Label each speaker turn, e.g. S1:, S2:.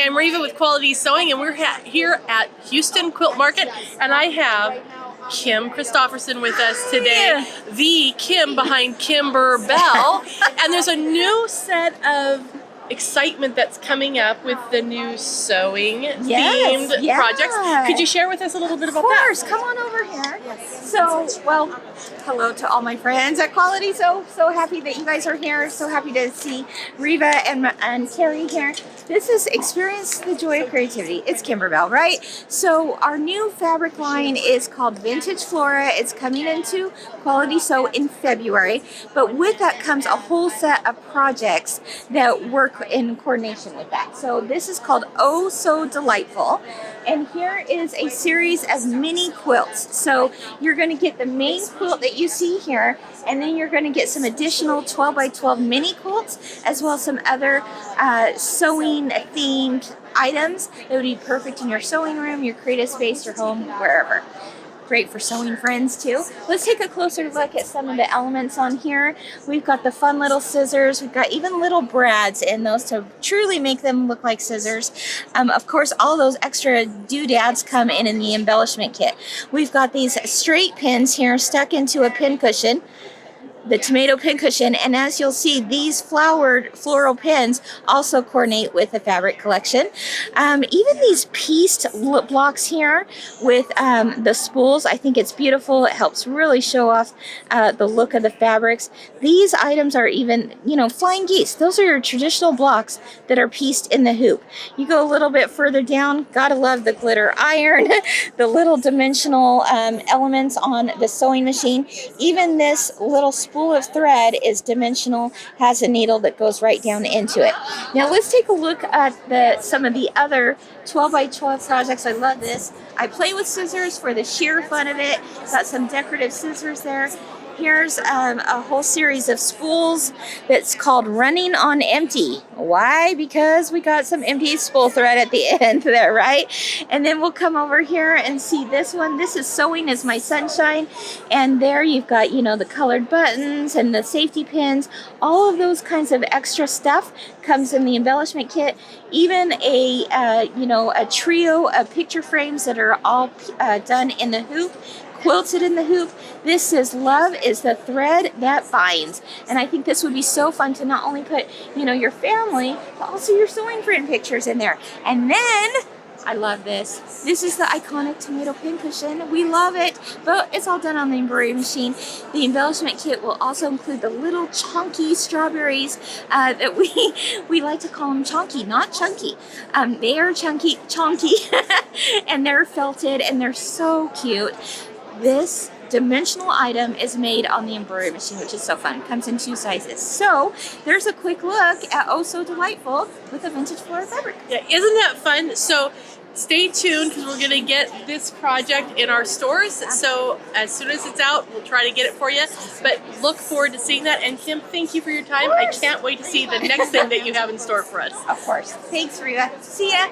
S1: I'm Reva with Quality Sewing, and we're here at Houston Quilt Market, and I have Kim Christopherson with us today, the Kim behind Kimberbell. And there's a new set of excitement that's coming up with the new sewing themed projects. Could you share with us a little bit about that?
S2: Of course, come on over here. So, well, hello to all my friends at Quality. So happy that you guys are here. So happy to see Reva and Carrie here. This is Experience the Joy of Creativity. It's Kimberbell, right? So our new fabric line is called Vintage Flora. It's coming into Quality Sew in February. But with that comes a whole set of projects that work in coordination with that. So this is called Oh So Delightful. And here is a series of mini quilts. So you're going to get the main quilt that you see here, and then you're going to get some additional 12 by 12 mini quilts, as well as some other sewing themed items that would be perfect in your sewing room, your creative space, your home, wherever. Great for sewing friends too. Let's take a closer look at some of the elements on here. We've got the fun little scissors. We've got even little brads in those to truly make them look like scissors. Of course, all those extra doodads come in the embellishment kit. We've got these straight pins here stuck into a pincushion, the tomato pincushion, and as you'll see, these flowered floral pins also coordinate with the fabric collection. Even these pieced blocks here with the spools, I think it's beautiful. It helps really show off the look of the fabrics. These items are even, flying geese. Those are your traditional blocks that are pieced in the hoop. You go a little bit further down, gotta love the glitter iron, the little dimensional elements on the sewing machine. Even this little spool of thread is dimensional, has a needle that goes right down into it. Now let's take a look at some of the other 12 by 12 projects. I love this. I play with scissors for the sheer fun of it. Got some decorative scissors there. Here's a whole series of spools that's called Running on Empty. Why? Because we got some empty spool thread at the end there, right? And then we'll come over here and see this one. This is Sewing is My Sunshine. And there you've got, the colored buttons and the safety pins. All of those kinds of extra stuff comes in the embellishment kit. Even a trio of picture frames that are all done in the hoop, quilted in the hoop. This is Love is the Thread That Binds. And I think this would be so fun to not only put, your family, but also your sewing friend pictures in there. And then, I love this. This is the iconic tomato pincushion. We love it, but it's all done on the embroidery machine. The embellishment kit will also include the little chunky strawberries that we like to call them chunky, not chunky. They are chunky, and they're felted, and they're so cute. This dimensional item is made on the embroidery machine, which is so fun. Comes in 2 sizes. So there's a quick look at Oh So Delightful with a vintage Flora fabric.
S1: Yeah, isn't that fun? So stay tuned, because we're going to get this project in our stores. So as soon as it's out, we'll try to get it for you. But look forward to seeing that. And Kim, thank you for your time. I can't wait to see the next thing that you have in store for us.
S2: Of course. Thanks, Reva. See ya.